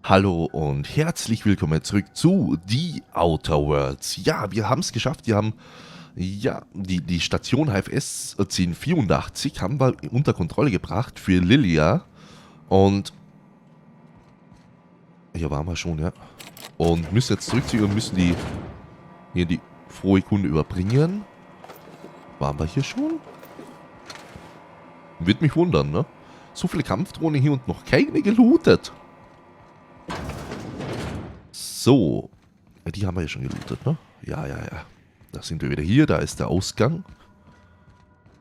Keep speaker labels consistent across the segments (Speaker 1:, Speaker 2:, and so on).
Speaker 1: Hallo und herzlich willkommen zurück zu The Outer Worlds. Ja, wir haben es geschafft. Wir haben die Station HFS 1084 haben wir unter Kontrolle gebracht für Lilia. Und hier waren wir schon, ja. Und müssen jetzt zurückziehen und müssen die frohe Kunde überbringen. Waren wir hier schon? Wird mich wundern, ne? So viele Kampfdrohnen hier und noch keine gelootet. So, die haben wir ja schon gelootet, ne? Ja. Da sind wir wieder hier, da ist der Ausgang.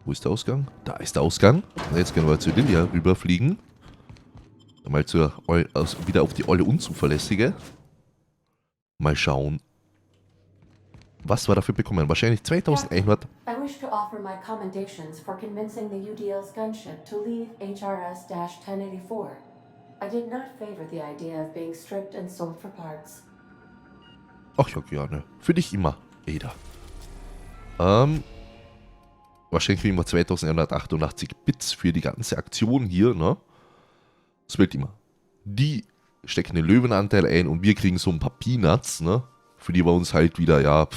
Speaker 1: Wo ist der Ausgang? Da ist der Ausgang. Jetzt können wir zu Lilia rüberfliegen. Mal wieder auf die olle Unzuverlässige. Mal schauen, was wir dafür bekommen. Wahrscheinlich 2100.
Speaker 2: I wish to offer my commendations for convincing the UDL's gunship to leave HRS-1084. I did not favor the idea of being stripped and sold for parts.
Speaker 1: Ach ja, gerne. Für dich immer, Ada. Wahrscheinlich kriegen wir 2188 Bits für die ganze Aktion hier, ne? Das wird immer. Die stecken den Löwenanteil ein und wir kriegen so ein paar Peanuts, ne? Für die wir uns halt wieder,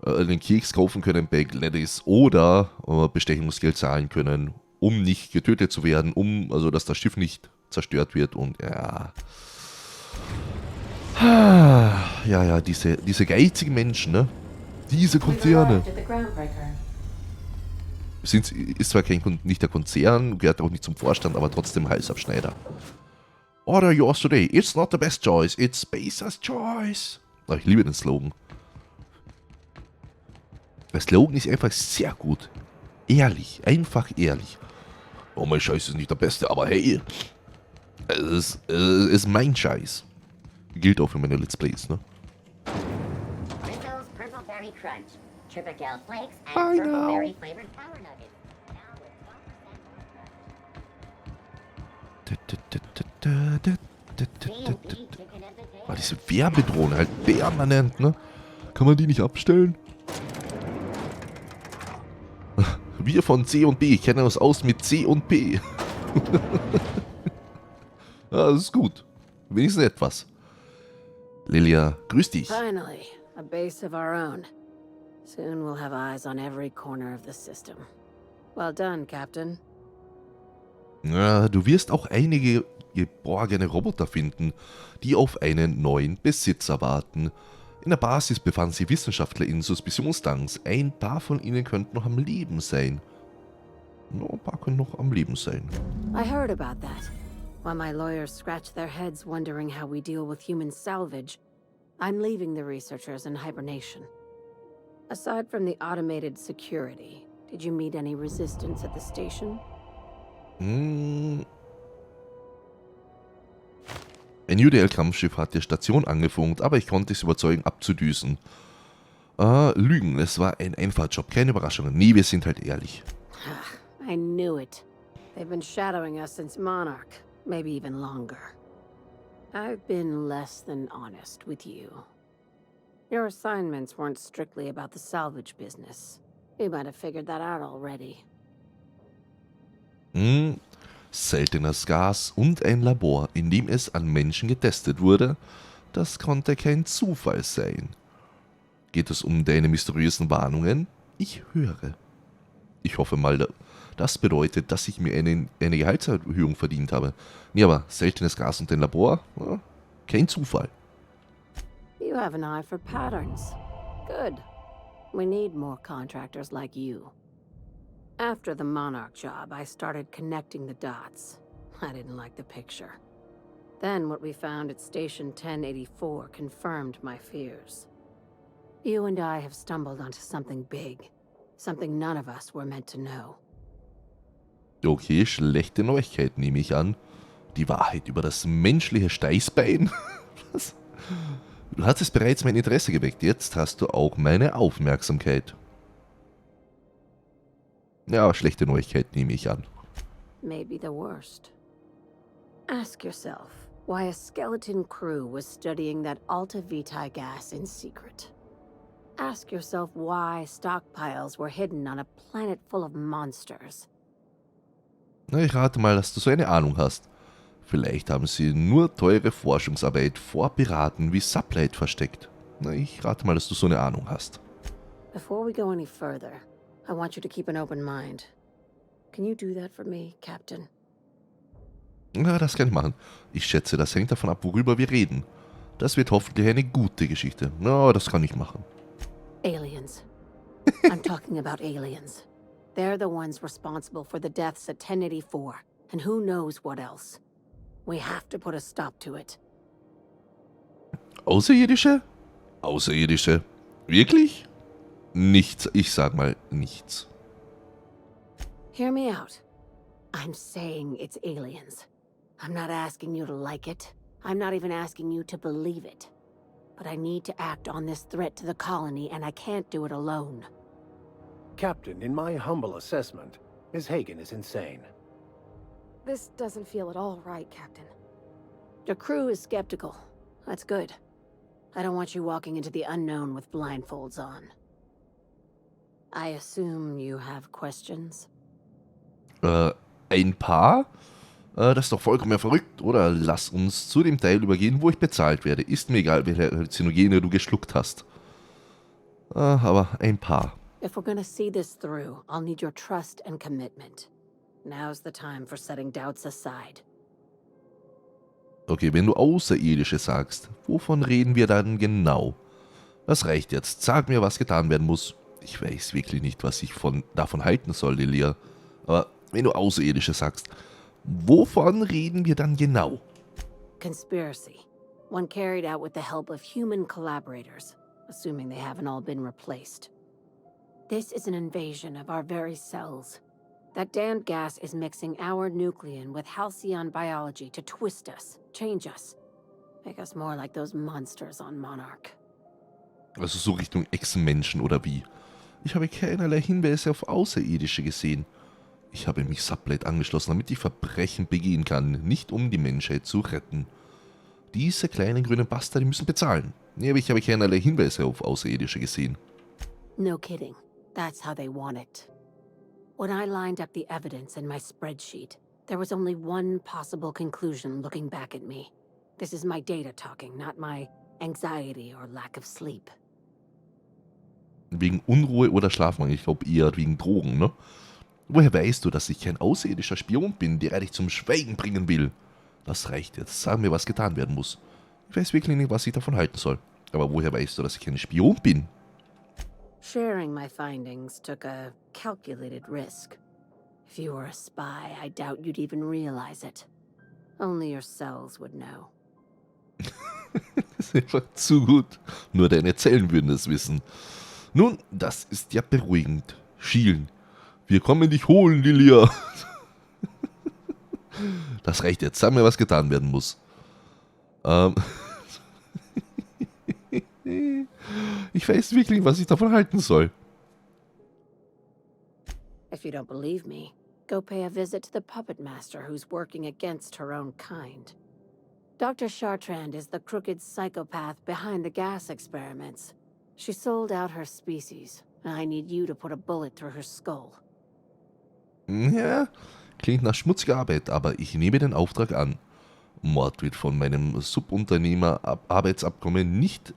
Speaker 1: den Keks kaufen können bei Gladys oder Bestechungsgeld zahlen können, um nicht getötet zu werden, also dass das Schiff nicht zerstört wird und ja. Ja, diese geizigen Menschen, ne? Diese Konzerne. Ist zwar nicht der Konzern, gehört auch nicht zum Vorstand, aber trotzdem Halsabschneider. Order yours today. It's not the best choice, it's Spacer's choice. Oh, ich liebe den Slogan. Der Slogan ist einfach sehr gut. Ehrlich, einfach ehrlich. Oh, mein Scheiß ist nicht der beste, aber hey, es ist mein Scheiß. Gilt auch für meine Let's Plays, ne?
Speaker 3: Rizzo's Purple Berry Crunch, Tripical Flakes,
Speaker 1: I
Speaker 3: and Purple
Speaker 1: know.
Speaker 3: Berry flavored Power Nuggets. Now with 1% chicken and potato.
Speaker 1: Diese Werbedrohne halt permanent, ne? Kann man die nicht abstellen? Wir von C und B kennen uns aus mit C und P. Ja, das ist gut. Wenigstens etwas. Lilia, grüß dich.
Speaker 4: Finally, a base of our own. Soon we'll have eyes on every corner of the system. Well done, Captain.
Speaker 1: Ja, du wirst auch einige geborgene Roboter finden, die auf einen neuen Besitzer warten. In der Basis befanden sich Wissenschaftler in Suspicionstanks. Ein paar von ihnen könnten noch am Leben sein. No, ein paar können noch am Leben sein.
Speaker 4: I heard about that. While my lawyers scratch their heads wondering how we deal with human salvage, I'm leaving the researchers in hibernation. Aside from the automated security, did you meet any resistance at the station?
Speaker 1: Ein UDL-Kampfschiff hat die Station angefunkt, aber ich konnte es überzeugen, abzudüsen. Lügen, es war ein Einfallsjob, keine Überraschungen. Nee, wir sind halt ehrlich.
Speaker 4: I knew it. They've been shadowing us since Monarch, maybe even longer. I've been less than honest with you. Your assignments weren't strictly about the salvage business. You might have figured that out already.
Speaker 1: Seltenes Gas und ein Labor, in dem es an Menschen getestet wurde. Das konnte kein Zufall sein. Geht es um deine mysteriösen Warnungen? Ich höre. Ich hoffe mal, das bedeutet, dass ich mir eine Gehaltserhöhung verdient habe. Nee, aber seltenes Gas und ein Labor? Ja, kein Zufall.
Speaker 4: You have an eye for patterns. Good. We need more contractors like you. After the Monarch job, I started connecting the dots. I didn't like the picture. Then what we found at Station 1084 confirmed my fears. You and I have stumbled onto something big. Something none of us were meant to know.
Speaker 1: Okay, schlechte Neuigkeit nehme ich an. Die Wahrheit über das menschliche Steißbein? Was? Du hattest bereits mein Interesse geweckt, jetzt hast du auch meine Aufmerksamkeit. Ja, schlechte Neuigkeit nehme ich an.
Speaker 4: Maybe the worst. Ask yourself why a skeleton crew was studying that Alta Vitae gas in secret. Ask yourself why stockpiles were hidden on a planet full of monsters.
Speaker 1: Na, ich rate mal, dass du so eine Ahnung hast. Vielleicht haben sie nur teure Forschungsarbeit vor Piraten wie Sublight versteckt. Na, ich rate mal, dass du so eine Ahnung hast.
Speaker 4: Before we go any further, I want you to keep an open mind. Can you do that for me, Captain?
Speaker 1: Na, das kann ich machen. Ich schätze, das hängt davon ab, worüber wir reden. Das wird hoffentlich eine gute Geschichte. Na, das kann ich machen.
Speaker 4: Aliens. I'm talking about aliens. They're the ones responsible for the deaths at 1084, and who knows what else. We have to put a stop to it.
Speaker 1: Außerirdische? Außerirdische. Wirklich? Nichts. Ich sag mal nichts.
Speaker 4: Hear me out. I'm saying it's aliens. I'm not asking you to like it. I'm not even asking you to believe it. But I need to act on this threat to the colony, and I can't do it alone.
Speaker 5: Captain, in my humble assessment, Ms. Hagen is insane.
Speaker 6: This doesn't feel at all right, Captain.
Speaker 4: Your crew is skeptical. That's good. I don't want you walking into the unknown with blindfolds on. I assume you have questions?
Speaker 1: Ein paar? Das ist doch vollkommen verrückt, oder? Lass uns zu dem Teil übergehen, wo ich bezahlt werde. Ist mir egal, welche Halluzinogene du geschluckt hast. Aber ein paar.
Speaker 4: If we're gonna see this through, I'll need your trust and commitment. Now's the time for setting doubts aside.
Speaker 1: Okay, wenn du Außerirdische sagst, wovon reden wir dann genau? Das reicht jetzt. Sag mir, was getan werden muss. Ich weiß wirklich nicht, was ich davon halten soll, Lilia. Aber wenn du Außerirdische sagst, wovon reden wir dann genau?
Speaker 4: Conspiracy. One carried out with the help of human collaborators, assuming they haven't all been replaced. This is an invasion of our very cells. That damned gas is mixing our nucleon with halcyon biology to twist us, change us, make us more like those monsters on Monarch.
Speaker 1: Also so Richtung Echsenmenschen oder wie? Ich habe keinerlei Hinweise auf Außerirdische gesehen. Ich habe mich Sublight angeschlossen, damit ich Verbrechen begehen kann, nicht um die Menschheit zu retten. Diese kleinen grünen Bastarde müssen bezahlen. Nee, aber ich habe keinerlei Hinweise auf Außerirdische gesehen.
Speaker 4: No kidding. That's how they want it. When I lined up the evidence in my spreadsheet, there was only one possible conclusion looking back at me. This is my data talking, not my anxiety or lack of sleep.
Speaker 1: Wegen Unruhe oder Schlafmangel, ich glaube eher wegen Drogen, ne? Woher weißt du, dass ich kein außerirdischer Spion bin, der dich zum Schweigen bringen will? Das reicht jetzt. Sag mir, was getan werden muss. Ich weiß wirklich nicht, was ich davon halten soll. Aber woher weißt du, dass ich kein Spion bin?
Speaker 4: Sharing my findings took a calculated risk. If you were a spy, I doubt you'd even realize it. Only your cells would know.
Speaker 1: Das ist einfach zu gut. Nur deine Zellen würden es wissen. Nun, das ist ja beruhigend. Schielen. Wir kommen dich holen, Lilia. Das reicht jetzt. Sag mir, was getan werden muss. Ich weiß wirklich, was ich davon halten soll.
Speaker 4: If you don't believe me, go pay a visit to the puppet master who's working against her own kind. Dr. Chartrand is the crooked psychopath behind the gas experiments. She sold out her species, and I need you to put a bullet through her skull.
Speaker 1: Ja, klingt nach schmutziger Arbeit, aber ich nehme den Auftrag an. Mord wird von meinem Subunternehmer Arbeitsabkommen nicht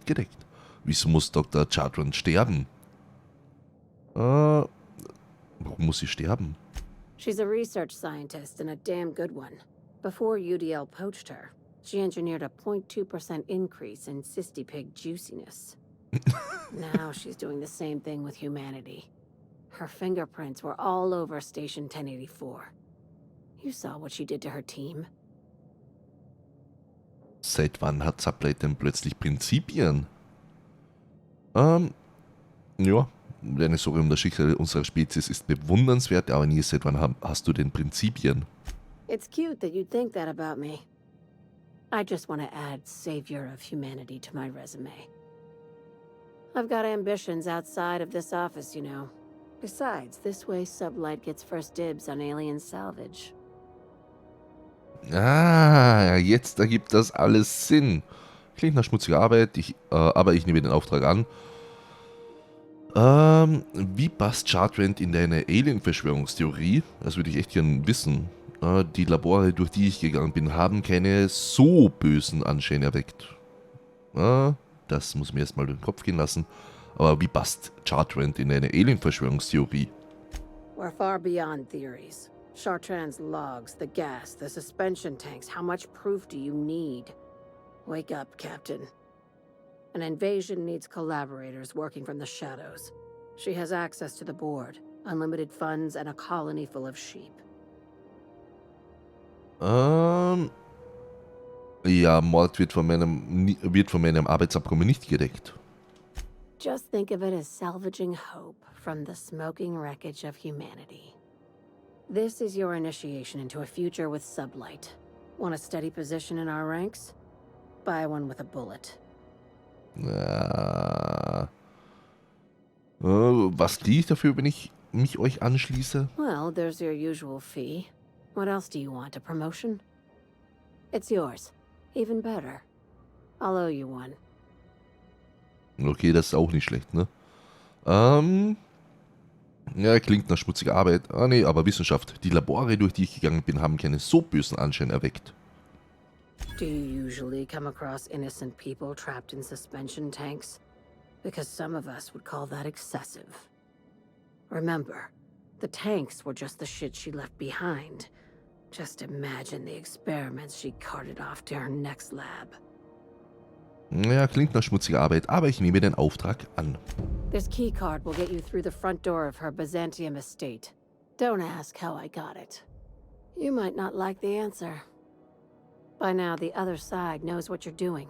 Speaker 1: gedeckt. Wieso muss Dr. Chartrand sterben? Warum muss sie sterben?
Speaker 4: She's a research scientist and a damn good one. Before UDL poached her, she engineered a 0.2% increase in cystipig juiciness. Now she's doing the same thing with humanity. Her fingerprints were all over Station 1084. You saw what she did to her team.
Speaker 1: Seit wann hat Sublight denn plötzlich Prinzipien? Ja, deine Sorge um das Schicksal unserer Spezies ist bewundernswert, aber nie seit wann hast du denn Prinzipien?
Speaker 4: It's cute that you think that about me. I just want to add savior of humanity to my resume. I've got ambitions outside of this office, you know. Besides, this way Sublight gets first dibs on alien salvage.
Speaker 1: Ah, jetzt ergibt das alles Sinn. Klingt nach schmutziger Arbeit, aber ich nehme den Auftrag an. Wie passt Chartrand in deine Alien-Verschwörungstheorie? Das würde ich echt gern wissen. Die Labore, durch die ich gegangen bin, haben keine so bösen Anschein erweckt. Das muss mir erstmal durch den Kopf gehen lassen. Aber wie passt Chartrand in eine Alien-Verschwörungstheorie?
Speaker 4: We're far beyond theories. Chartrand's logs, the gas, the suspension tanks. How much proof do you need? Wake up, Captain. An invasion needs collaborators working from the shadows. She has access to the board, unlimited funds, and a colony full of sheep.
Speaker 1: Ja, Mord wird von meinem Arbeitsabkommen nicht gedeckt.
Speaker 4: Just think of it as salvaging hope from the smoking wreckage of humanity. This is your initiation into a future with sublight. Want a steady position in our ranks? Buy one with a bullet.
Speaker 1: Was kriege ich dafür, wenn ich mich euch anschließe?
Speaker 4: Well, there's your usual fee. What else do you want? A promotion? It's yours. Even better. I'll owe you one.
Speaker 1: Okay, das ist auch nicht schlecht, ne? Ja, klingt nach schmutziger Arbeit. Nee, aber Wissenschaft. Die Labore, durch die ich gegangen bin, haben keinen so bösen Anschein erweckt.
Speaker 4: Do you usually come across innocent people trapped in suspension tanks? Because some of us would call that excessive. Remember, the tanks were just the shit she left behind. Just imagine the experiments she carted off to her next lab.
Speaker 1: Ja, klingt nach schmutziger Arbeit, aber ich nehme den Auftrag an.
Speaker 4: This keycard will get you through the front door of her Byzantium estate. Don't ask how I got it. You might not like the answer. By now, the other side knows what you're doing.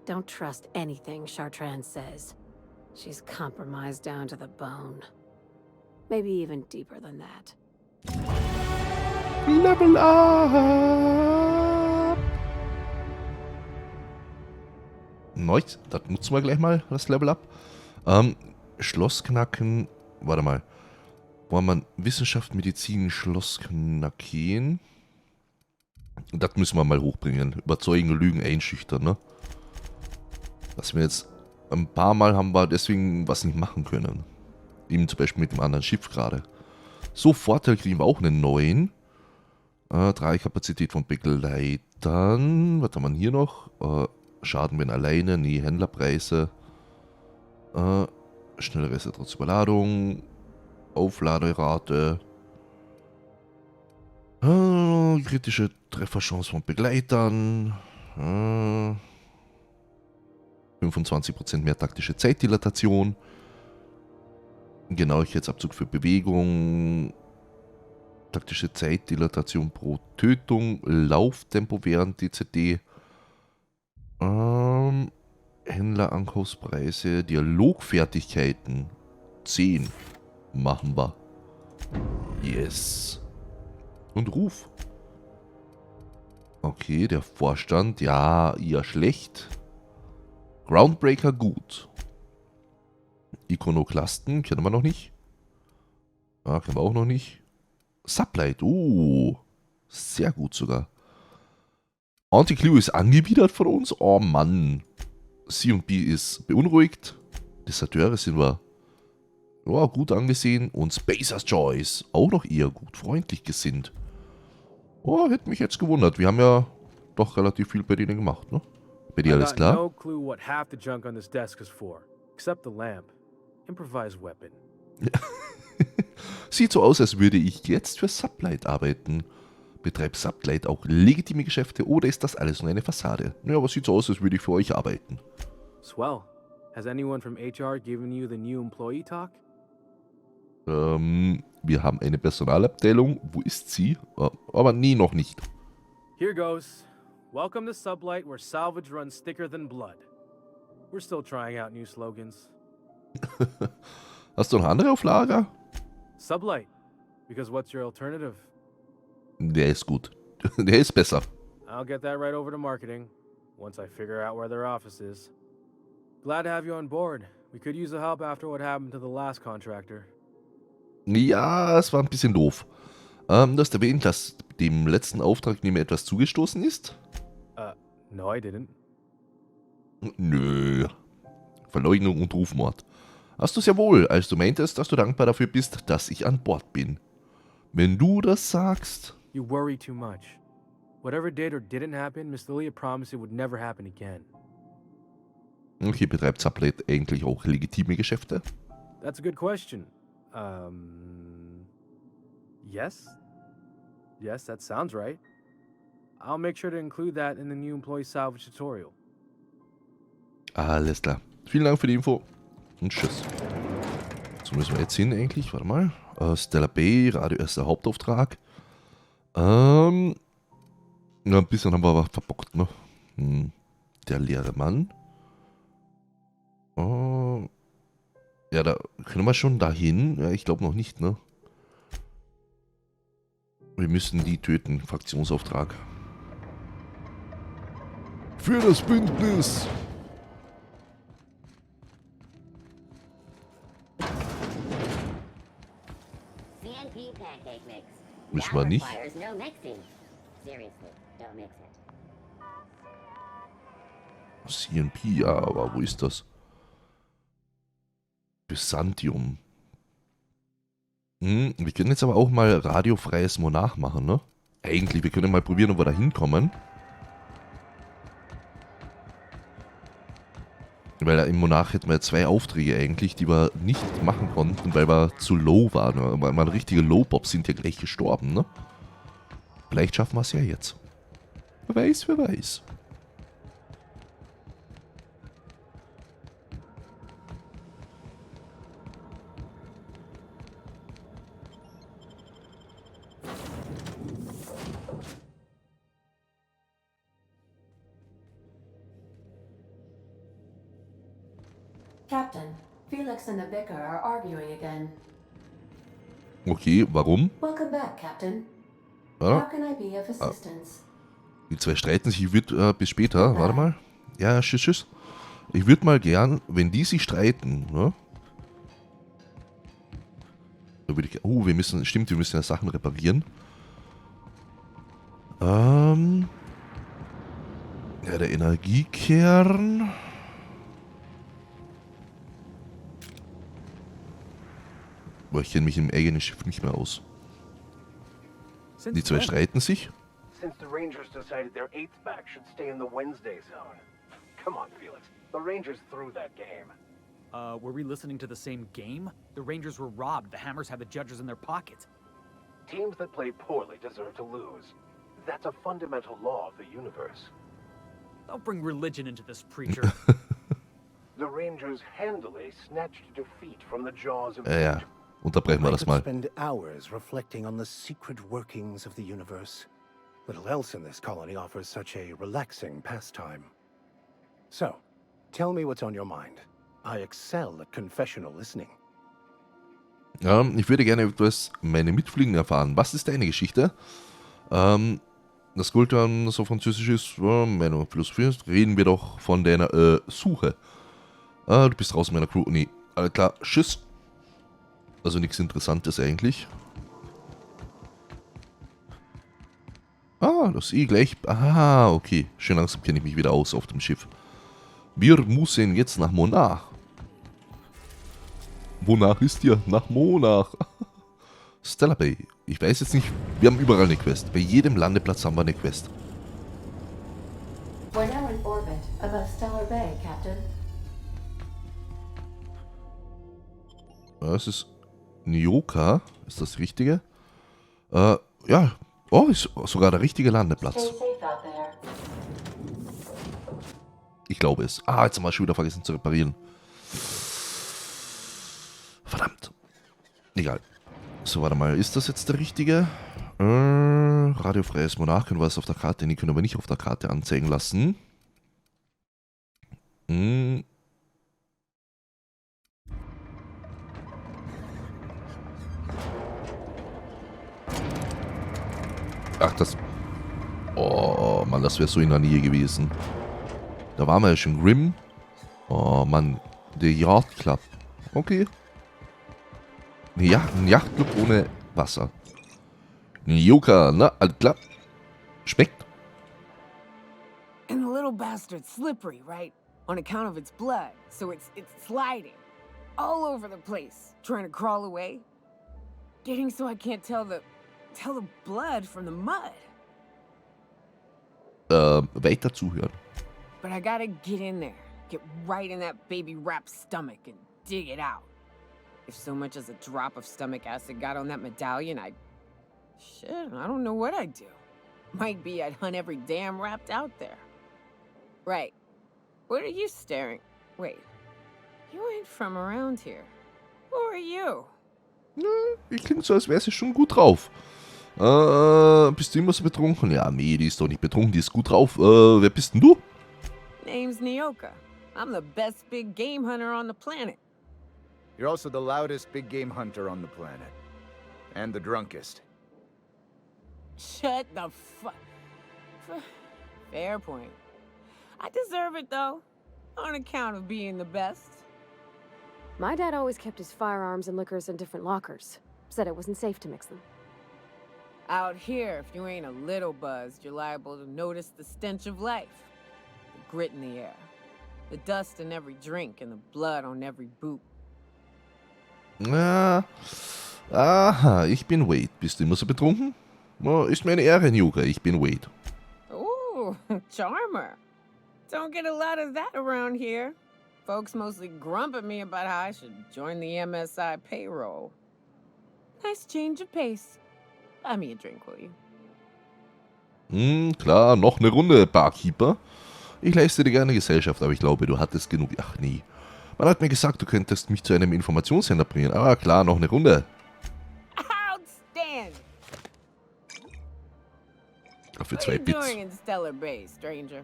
Speaker 4: Don't trust anything Chartrand says. She's compromised down to the bone. Maybe even deeper than that.
Speaker 1: Level up! Nice, das nutzen wir gleich mal, das Level up. Schloss knacken. Warte mal. Wollen wir Wissenschaft, Medizin, Schloss knacken? Das müssen wir mal hochbringen. Überzeugen, lügen, einschüchtern, ne? Was wir jetzt ein paar Mal haben wir deswegen was nicht machen können. Eben zum Beispiel mit dem anderen Schiff gerade. So, Vorteil kriegen wir auch einen neuen. Tragekapazität von Begleitern. Was haben wir hier noch? Schaden, wenn alleine. Nee, Händlerpreise. Schnelle Reste trotz Überladung. Aufladerate. Kritische Trefferchance von Begleitern. 25% mehr taktische Zeitdilatation. Genauigkeitsabzug für Bewegung. Taktische Zeitdilatation pro Tötung. Lauftempo während DCD. Händler-Ankaufspreise. Dialogfertigkeiten. 10. Machen wir. Yes. Und Ruf. Okay, der Vorstand. Ja, eher schlecht. Groundbreaker gut. Ikonoklasten kennen wir noch nicht. Kennen wir auch noch nicht. Sublight. Sehr gut sogar. Anti-Clue ist angewidert von uns. Oh Mann. C und B ist beunruhigt. Deserteure sind wir gut angesehen. Und Spacer's Choice auch noch eher gut. Freundlich gesinnt. Hätte mich jetzt gewundert. Wir haben ja doch relativ viel bei denen gemacht, ne? Bei dir alles klar?
Speaker 7: No clue what half the junk on this desk is for, except the lamp. Improvised weapon.
Speaker 1: Sieht so aus, als würde ich jetzt für Sublight arbeiten. Betreibt Sublight auch legitime Geschäfte oder ist das alles nur eine Fassade? Ja, aber sieht so aus, als würde ich für euch arbeiten.
Speaker 7: Swell. Has anyone from HR given you the new employee talk?
Speaker 1: Wir haben eine Personalabteilung. Wo ist sie? Aber nie noch nicht.
Speaker 7: Here goes. Welcome to Sublight, where salvage runs thicker than blood. We're still trying out new slogans.
Speaker 1: Hast du noch andere auf Lager?
Speaker 7: Sublight. Because what's your alternative?
Speaker 1: Der ist gut. Der ist besser.
Speaker 7: I'll get that right over to marketing, once I figure out where their office is. Glad to have you on board. We could use the help after what happened to the last contractor.
Speaker 1: Ja, es war ein bisschen doof. Du hast erwähnt, dass dem letzten Auftragnehmer etwas zugestoßen ist?
Speaker 7: No, I didn't.
Speaker 1: Nö. Verleugnung und Rufmord. Hast du es ja wohl, als du meintest, dass du dankbar dafür bist, dass ich an Bord bin. Wenn du das sagst...
Speaker 7: You worry too much. Whatever did or didn't happen, Miss Lilia promised it would never happen again.
Speaker 1: Okay, betreibt Sublet eigentlich auch legitime Geschäfte?
Speaker 7: That's a good question. Yes? Yes, that sounds right. I'll make sure to include that in the new employee salvage tutorial.
Speaker 1: Alles klar. Vielen Dank für die Info. Und tschüss. So müssen wir jetzt hin eigentlich. Warte mal. Stella Bay, Radio erster Hauptauftrag. Ja, ein bisschen haben wir aber verbockt, ne? Der leere Mann. Ja, da können wir schon dahin. Ja, ich glaube noch nicht, ne? Wir müssen die töten. Fraktionsauftrag. Für das Bündnis!
Speaker 3: CNP pancake mix.
Speaker 1: Müssen
Speaker 3: That
Speaker 1: wir nicht.
Speaker 3: requires no mixing. Seriously, don't mix it.
Speaker 1: CNP, ja, aber wo ist das? Byzantium. Wir können jetzt aber auch mal radiofreies Monarch machen, ne? Eigentlich, wir können mal probieren, ob wir da hinkommen. Weil im Monarch hätten wir ja 2 Aufträge eigentlich, die wir nicht machen konnten, weil wir zu low waren. Weil wir richtige Low-Pops sind ja gleich gestorben, ne? Vielleicht schaffen wir es ja jetzt. Wer weiß, wer weiß.
Speaker 2: Captain, Felix and the Vicar are arguing again.
Speaker 1: Okay, warum?
Speaker 2: Welcome back, Captain.
Speaker 1: Ja,
Speaker 2: How can I be of assistance?
Speaker 1: die 2 streiten sich. Ich würde bis später. Warte mal. Ja, tschüss, tschüss. Ich würde mal gern, wenn die sich streiten, ne? Da würde ich. Oh, wir müssen. Stimmt, wir müssen ja Sachen reparieren. Ja, der Energiekern. Boah, ich kenne mich im eigenen Schiff nicht mehr aus. Die 2 streiten sich.
Speaker 5: Since the Rangers decided their 8th back should stay in the Wednesday zone. Come on, Felix. The Rangers threw that game.
Speaker 8: Were we listening to the same game? The Rangers were robbed. The Hammers had the judges in their pockets.
Speaker 5: Teams that play poorly deserve to lose. That's a fundamental law of the universe.
Speaker 8: Don't bring religion into this, preacher.
Speaker 5: The Rangers handily snatched defeat from the jaws of
Speaker 1: Ja, unterbrechen wir
Speaker 5: I
Speaker 1: das
Speaker 5: could
Speaker 1: mal.
Speaker 5: spend hours reflecting on the secret workings of the universe. Little else in this colony offers such a relaxing pastime. So, tell me what's on your mind. I excel at confessional listening.
Speaker 1: Ja, ich würde gerne etwas meine Mitfliegen erfahren. Was ist deine Geschichte? Das Gold dann so französisch ist, meine Philosophie ist, reden wir doch von deiner Suche. Du bist raus meiner Crew. Nee, alles klar, tschüss. Also nichts Interessantes eigentlich. Das gleich. Aha, okay. Schön langsam kenne ich mich wieder aus auf dem Schiff. Wir müssen jetzt nach Monarch. Wonach ist ihr? Nach Monarch. Stella Bay. Ich weiß jetzt nicht, wir haben überall eine Quest. Bei jedem Landeplatz haben wir eine Quest.
Speaker 2: We're now in orbit above Stellar Bay, Captain.
Speaker 1: Das ist Nyoka. Ist das Richtige? Ja. Oh, ist sogar der richtige Landeplatz.
Speaker 2: Stay safe out there.
Speaker 1: Ich glaube es. Jetzt haben wir schon wieder vergessen zu reparieren. Verdammt. Egal. So, warte mal. Ist das jetzt der richtige? Radiofreies Monarch. Können wir das auf der Karte? Die können wir nicht auf der Karte anzeigen lassen. Ach, das... Oh, Mann, das wäre so in der Nähe gewesen. Da waren wir ja schon Grimm. Oh, Mann. Der Yacht Club. Okay. Ein Yachtclub ohne Wasser. Nyoka, na, alles klar. Schmeckt.
Speaker 9: And the little bastard's slippery, right? On account of its blood, so it's sliding. All over the place, trying to crawl away. Getting so I can't tell the tell the blood from the mud.
Speaker 1: Weiter zuhören.
Speaker 9: But I gotta get in there, get right in that baby rap's stomach and dig it out. If so much as a drop of stomach acid got on that medallion, shit, I don't know what I'd do. Might be I'd hunt every damn rapt out there. Right. What are you staring? Wait. You ain't from around here. Who are you?
Speaker 1: Ich klingt so, als wäre sie schon gut drauf. Bist du immer so betrunken? Ja, nee, die ist doch nicht betrunken, die ist gut drauf. Wer bist denn du?
Speaker 9: Name's Nyoka. I'm the best big game hunter on the planet.
Speaker 10: You're also the loudest big game hunter on the planet. And the drunkest.
Speaker 9: Shut the fuck. Fair point. I deserve it, though. On account of being the best.
Speaker 6: My dad always kept his firearms and liquors in different lockers. Said it wasn't safe to mix them.
Speaker 9: Out here, if you ain't a little buzzed, you're liable to notice the stench of life. The grit in the air. The dust in every drink and the blood on every boot.
Speaker 1: Aha, ich bin Wade. Bist du immer so betrunken? Ist mir eine Ehre, Nyoka, ich bin Wade.
Speaker 9: Ooh, charmer. Don't get a lot of that around here. Folks mostly grump at me about how I should join the MSI payroll. Nice change of pace. Buy me a drink, will you?
Speaker 1: Klar, noch eine Runde, Barkeeper. Ich leiste dir gerne Gesellschaft, aber ich glaube, du hattest genug. Ach nee. Man hat mir gesagt, du könntest mich zu einem Informationshändler bringen. Aber klar, noch eine Runde.
Speaker 9: Outstanding.
Speaker 1: Für
Speaker 9: What
Speaker 1: 2
Speaker 9: are you
Speaker 1: Bits.
Speaker 9: doing in Stellar Bay, stranger?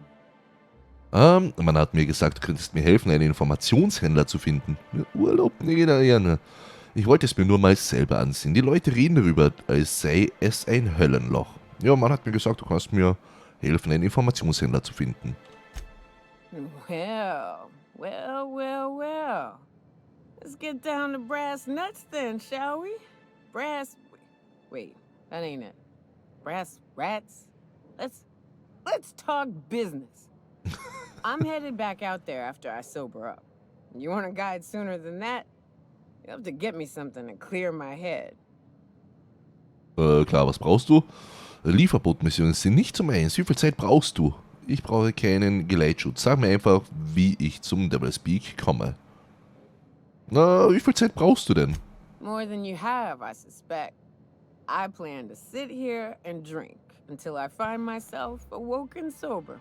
Speaker 1: Man hat mir gesagt, du könntest mir helfen, einen Informationshändler zu finden. Urlaub? Nee, gerne. Ich wollte es mir nur mal selber ansehen. Die Leute reden darüber, als sei es ein Höllenloch. Ja, man hat mir gesagt, du kannst mir helfen, einen Informationshändler zu finden.
Speaker 9: Well. Let's get down to brass nuts then, shall we? Wait, that ain't it. Brass rats? Let's talk business. I'm headed back out there after I sober up. You want a guide sooner than that? You have to get me something to clear my head.
Speaker 1: Klar, was brauchst du? Lieferbootmissionen sind nicht zum Eins. Wie viel Zeit brauchst du? Ich brauche keinen Geleitschutz. Sag mir einfach, wie ich zum Devil's Peak komme. Wie viel Zeit brauchst du denn?
Speaker 9: More than you have, I suspect. I plan to sit here and drink until I find myself awoken sober.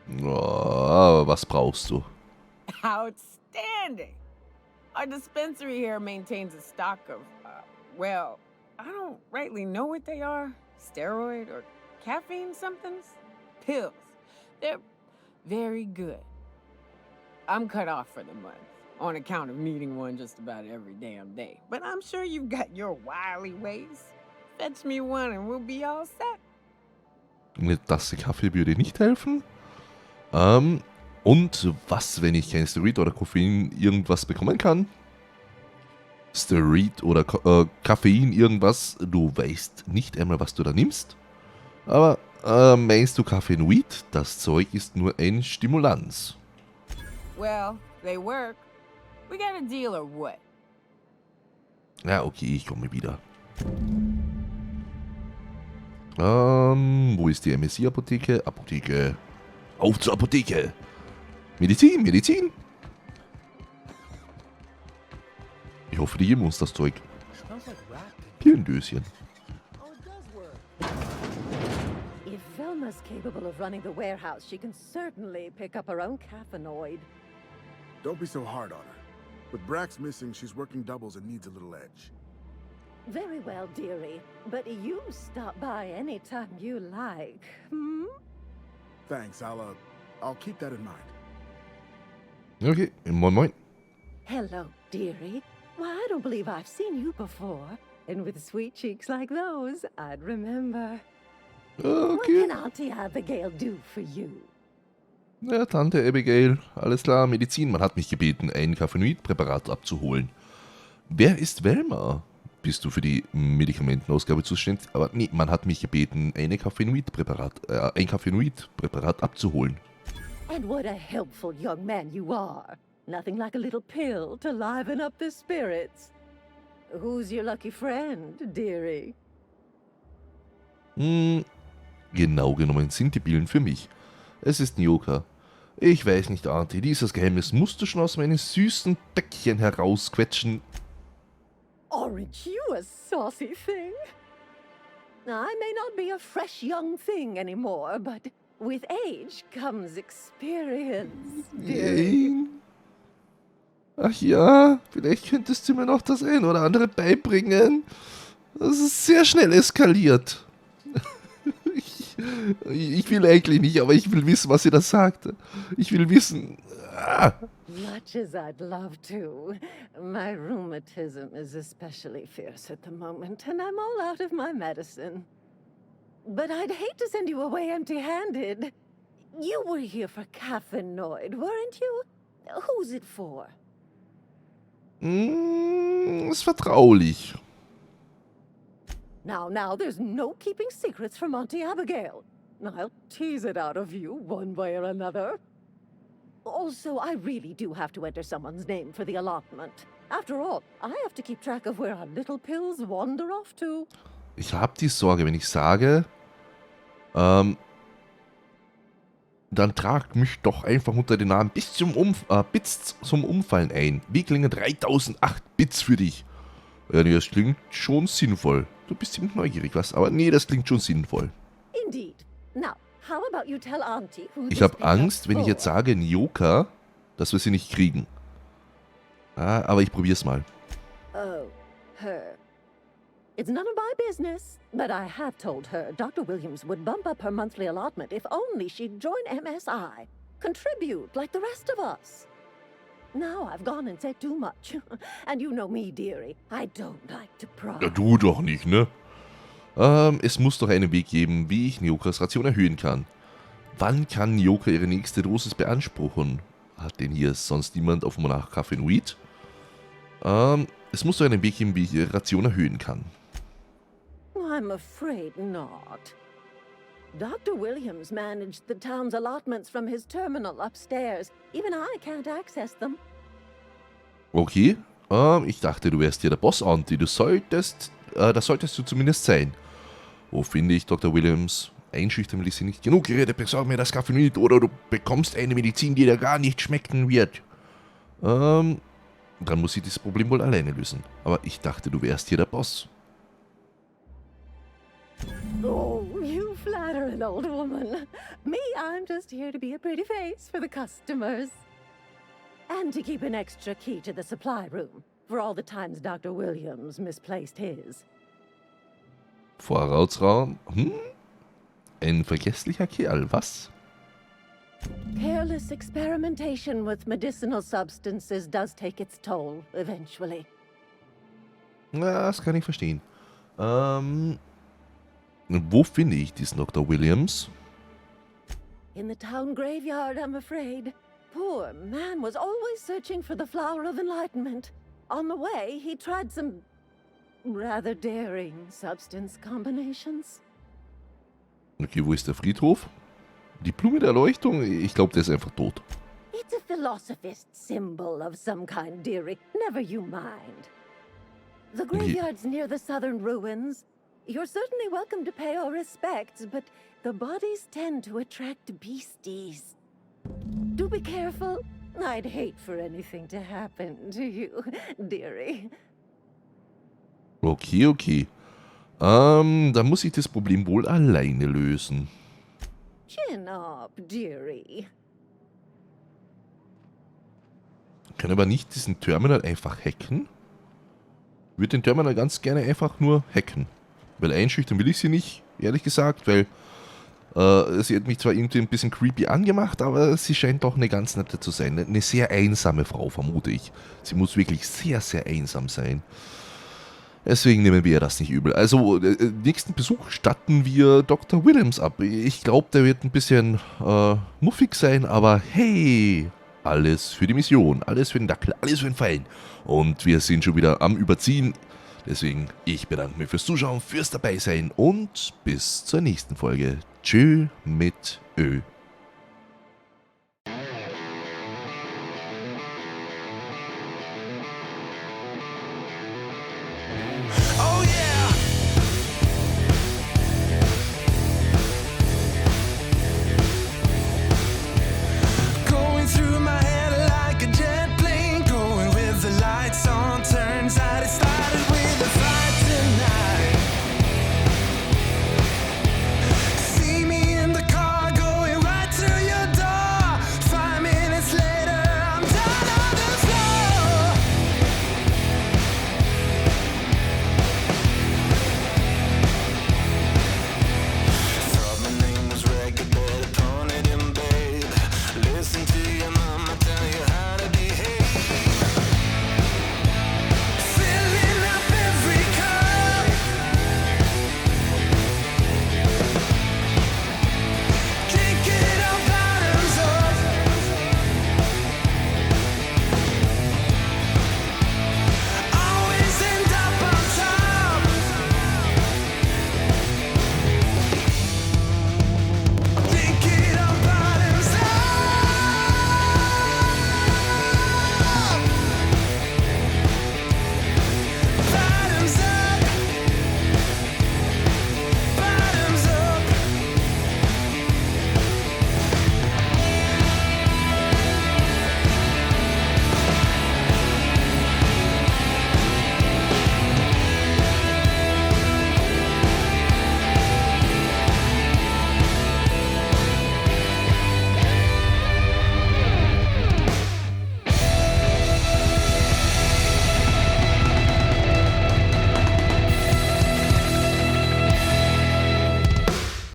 Speaker 1: Was brauchst du?
Speaker 9: Outstanding! Our dispensary here maintains a stock of, well, I don't rightly know what they are. Steroid or caffeine somethings? Pills. They're very good. I'm cut off for the month, on account of needing one just about every damn day. But I'm sure you've got your wily ways. Fetch me one and we'll be all set.
Speaker 1: Eine Tasse Kaffee würde nicht helfen. Und was, wenn ich kein Steroid oder Koffein irgendwas bekommen kann? Steroid oder Koffein irgendwas, du weißt nicht einmal, was du da nimmst. Aber meinst du Kaffeinoid? Das Zeug ist nur ein Stimulanz.
Speaker 9: Well, they work. We got a deal or what?
Speaker 1: Ja, okay, ich komme wieder. Wo ist die MSI-Apotheke? Apotheke. Auf zur Apotheke. Medizin. Ich hoffe, die geben uns das Zeug. Pirndöschen.
Speaker 11: If Velma's capable of running the warehouse, she can certainly pick up her own caffeinoid.
Speaker 12: Don't be so hard on her. With Brax missing, she's working doubles and needs a little edge.
Speaker 11: Very well, dearie. But you stop by any time you like, hmm?
Speaker 12: Thanks, I'll keep that in mind.
Speaker 1: Okay, moin.
Speaker 11: Hello, dearie. Why, I don't believe I've seen you before. And with sweet cheeks like those, I'd remember.
Speaker 1: Okay.
Speaker 11: What can Auntie Abigail do for you?
Speaker 1: Ja, Tante Abigail, alles klar, Medizin. Man hat mich gebeten, ein Kaffeinoid-Präparat abzuholen. Wer ist Velma? Bist du für die Medikamentenausgabe zuständig? Aber nee, man hat mich gebeten, ein Kaffeinoid-Präparat abzuholen.
Speaker 11: And what a helpful young man you are. Nothing like a little pill to liven up the spirits. Who's your lucky friend, dearie?
Speaker 1: Genau genommen sind die Pillen für mich. Es ist Nyoka. Ich weiß nicht, Auntie, dieses Geheimnis musst du schon aus meinen süßen Bäckchen herausquetschen.
Speaker 11: Aren't you a saucy thing? I may not be a fresh young thing anymore, but with age comes experience, dearie.
Speaker 1: Nein. Ach ja, vielleicht könntest du mir noch das ein oder andere beibringen. Das ist sehr schnell eskaliert. Ich will eigentlich nicht, aber ich will wissen, was sie da sagte. Ich will wissen...
Speaker 11: Much as I'd love to, my rheumatism is especially fierce at the moment, and I'm all out of my medicine. But I'd hate to send you away empty-handed. You were here for caffeinoid, weren't you? Who's it for?
Speaker 1: Ist vertraulich.
Speaker 11: Now, there's no keeping secrets from Auntie Abigail. I'll tease it out of you one way or another. Also, I really do have to enter someone's name for the allotment. After all, I have to keep track of where our little pills wander off to.
Speaker 1: Ich habe die Sorge, wenn ich sage, dann tragt mich doch einfach unter den Namen Bits zum Umfallen ein. Wie klingen 3008 Bits für dich? Ja, nee, das klingt schon sinnvoll. Du bist ziemlich neugierig, was? Aber nee, das klingt schon sinnvoll.
Speaker 11: Indeed. Now, how about you tell Auntie who
Speaker 1: Ich
Speaker 11: this
Speaker 1: habe
Speaker 11: pickup's
Speaker 1: Angst, wenn ich jetzt
Speaker 11: for?
Speaker 1: sage Nyoka, dass wir sie nicht kriegen. Aber ich probier's mal.
Speaker 11: Oh, her. It's none of my business, but I have told her Dr. Williams would bump up her monthly allotment if only she'd join MSI. Contribute like the rest of us. Now I've gone and said too much. And you know me, dearie. I don't like to pry.
Speaker 1: Ja, du doch nicht, ne? Es muss doch einen Weg geben, wie ich Nyokas Ration erhöhen kann. Wann kann Nyoka ihre nächste Dosis beanspruchen? Hat denn hier sonst niemand auf Monarch Caffeinoid? Es muss doch einen Weg geben, wie ich ihre Ration erhöhen kann.
Speaker 11: I'm afraid not. Dr. Williams managed the town's allotments from his terminal upstairs. Even I can't access them.
Speaker 1: Okay, ich dachte, du wärst hier der Boss, Auntie. Das solltest du zumindest sein. Wo finde ich Dr. Williams? Einschüchtern will ich sie nicht. Genug geredet, besorg mir das Caffeinoid oder du bekommst eine Medizin, die dir gar nicht schmecken wird. Dann muss ich dieses Problem wohl alleine lösen. Aber ich dachte, du wärst hier der Boss.
Speaker 11: Oh, you flatter an old woman. Me, I'm just here to be a pretty face for the customers. And to keep an extra key to the supply room, for all the times Dr. Williams misplaced his.
Speaker 1: Vorratsraum? Ein vergesslicher Kerl, was?
Speaker 11: Careless experimentation with medicinal substances does take its toll, eventually.
Speaker 1: Na, das kann ich verstehen. Wo finde ich diesen Dr. Williams?
Speaker 11: In the town graveyard, I'm afraid. Poor man was always searching for the flower of enlightenment. On the way, he tried some rather daring substance combinations.
Speaker 1: Okay, wo ist der Friedhof? Die Blume der Erleuchtung? Ich glaube, der ist einfach tot.
Speaker 11: It's a philosophist's symbol of some kind, dearie. Never you mind. The graveyard's near the southern ruins. You're certainly welcome to pay our respects, but the bodies tend to attract beasties. Do be careful. I'd hate for anything to happen to you, dearie.
Speaker 1: Okay. Dann muss ich das Problem wohl alleine lösen.
Speaker 11: Chin up, dearie.
Speaker 1: Kann aber nicht diesen Terminal einfach hacken? Ich würde den Terminal ganz gerne einfach nur hacken. Weil einschüchtern will ich sie nicht, ehrlich gesagt, weil sie hat mich zwar irgendwie ein bisschen creepy angemacht, aber sie scheint doch eine ganz nette zu sein. Eine sehr einsame Frau, vermute ich. Sie muss wirklich sehr, sehr einsam sein. Deswegen nehmen wir das nicht übel. Also, nächsten Besuch statten wir Dr. Williams ab. Ich glaube, der wird ein bisschen muffig sein, aber hey, alles für die Mission, alles für den Dackel, alles für den Verein. Und wir sind schon wieder am Überziehen. Deswegen, ich bedanke mich fürs Zuschauen, fürs Dabeisein und bis zur nächsten Folge. Tschö mit Ö.